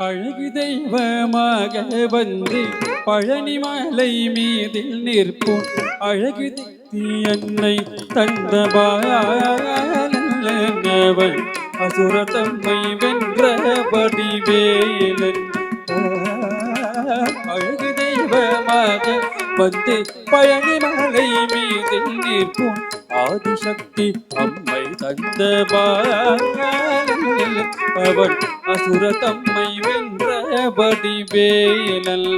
அழகு தெய்வமாக வந்து பழனி மலை மீதில் நிற்போம். அழகு என்னை தந்தபாலவன் அசுர தம்மை வென்ற வடிவேலன். அழகு தெய்வமாக வந்து பழனி மலை மீதில் நிற்போம். ஆதிசக்தி அம்மை தந்தபாலன் அவன் அசுர தம்மை வென்ற வடிவேலன்.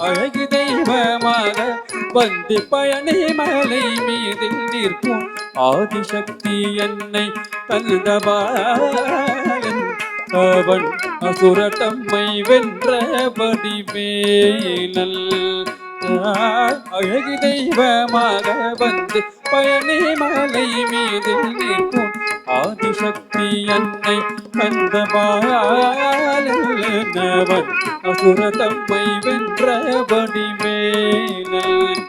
அழகு தெய்வமாக வந்து பழனி மலை மீதில் நிற்போம். ஆதிசக்தி என்னை தந்தபாலன் அவன் அசுர தம்மை வென்ற வடிவேலன். அழகு தெய்வமாக வந்து பழனி மலை மீதில் நிற்போம். ஆதிசக்தி என்னை தந்தபாலன் அசுர தம்மை வென்ற வடிவேலன்.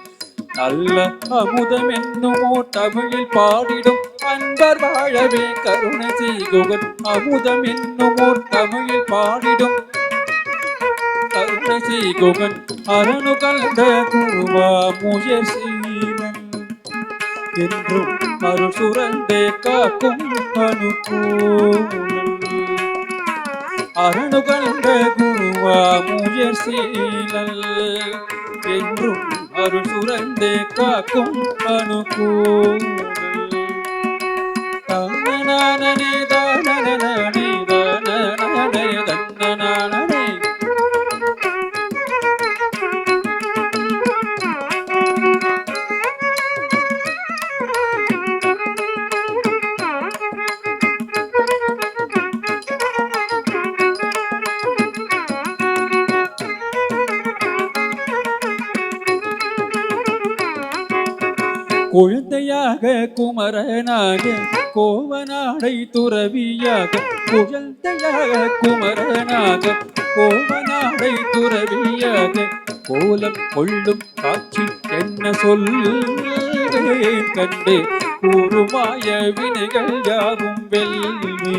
நல்ல அமுதம் என்னுமோ தமிழில் பாடிடும் அன்பர் வாழவே கருணை செய்குகன். அமுதம் என்னுமோ தமிழில் பாடிடும் கருணை செய்குகன். அரணு கலந்த குருவா முயற்சீலன் என்றும் அருள் சுரந்தே காக்கும் அனுகூலன். அரணு கலந்த குருவா முயற்சீலன் என்றும் அருள் சுரந்தே காக்கும் அனுகூலன். தன்னனானே தானனனே தானனனே தன்னனானே. குழந்தையாக குமரனாக கோவனாடை துறவியாக. குழந்தையாக குமரனாக கோவனாடை துறவியாக. கோலம் கொள்ளும் காட்சி என்ன சொல்வேன் கண்டு கூறுமாய வினைகள் யாவும் வெல்வே.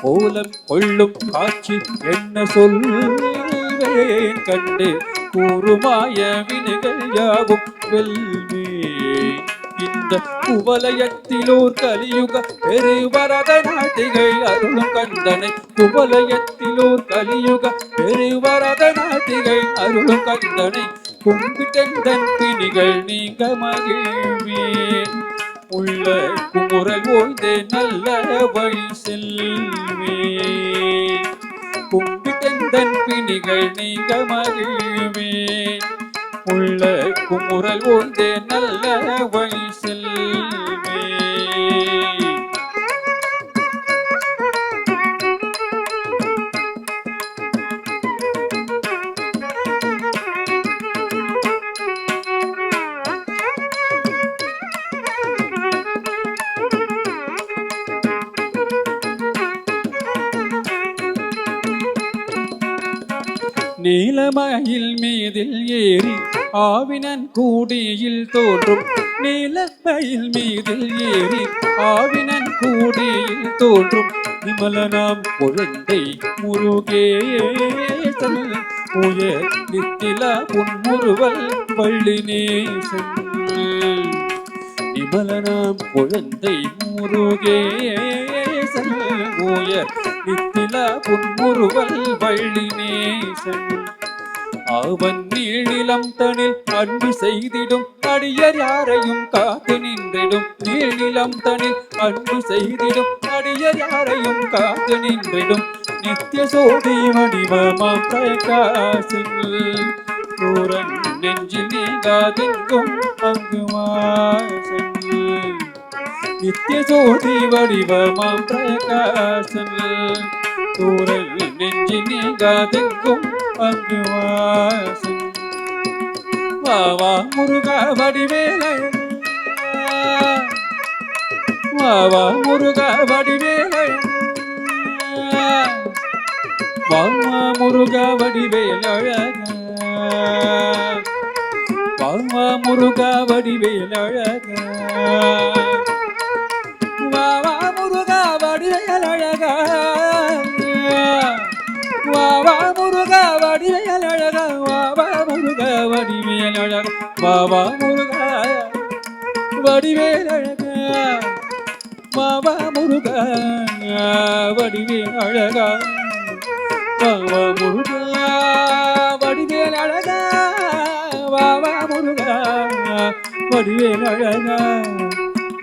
கோலம் கொள்ளும் காட்சி என்ன சொல்வேன் கண்டு கூறுமாய வினைகள் யாவும் வெல்வே. இந்த குவலயத்திலோர் கலியுக பெருவரத நாட்டிகை அருளும் கந்தனை. குவலயத்திலோர் கலியுக பெருவரத நாட்டிகை அருளும் கந்தனை. கும்பிட்டெந்தன் பிணிகள் நீங்க மகிழ்வேன். உள்ள குமுறல் ஓய்ந்தே நல்ல வழி செல்வேன். கும்பிட்டெந்தன் பிணிகள் நீங்க மகிழ்வேன். உள்ள குமுறல் ஓய்ந்தே நல்ல வழி செல்வேன். நீலமயில் மீதில் ஏறி ஆவினன் கூடியில் தோன்றும். நீலமயில் மீதில் ஏறி ஆவினன் கூடியில் தோன்றும். விமலனாம் குழந்தை முருகேசன் உயர் நித்தில புன்முறுவல் வள்ளி நேசன். விமலனாம் குழந்தை முருகேசன் உயர் நித்தில புன்முறுவல் வள்ளி நேசன். அவன் நீளிலம் தனில் அன்பு செய்திடும் அடியர் யாரையும் காத்து நின்றிடும். நீளிலம் தனில் அன்பு செய்திடும் அடியர் யாரையும் காத்து நின்றிடும். நித்திய சோதி வடிவமாம் பிரகாசில் சூரன் நெஞ்சில் நீங்காதெங்கும் அங்கு வாசல். நித்திய சோதி வடிவமாம் பிரகாசல் சூரன் நெஞ்சில் நீங்காதெங்கும் அங்கு வாசல். வாவா முருகா வடிவேலன். வாவா முருகா வடிவேலன். வாவா முருகா வடிவேலழகா. வாவா முருகா வடிவேலழகா. வாவா முருகா வடிவேலழகா. வடிவேல் அழகா வாவா முருகா வடிவேல் அழகா வாவா முருகா வடிவேல் அழகா வாவா முருகா வடிவேல் அழகா வாவா முருகா வடிவேல் அழகா வாவா முருகா வடிவேல் அழகா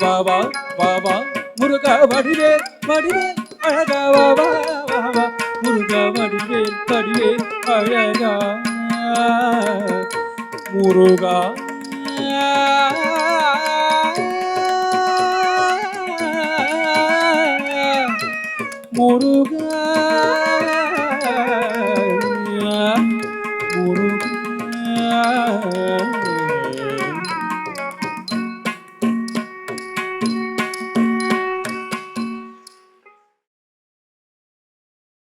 வாவா வாவா முருகா வடிவேல் வடிவேல் அழகா வாவா வாவா முருகா வடிவேல் வடிவேல் அழகா முருகா முருகா முருகா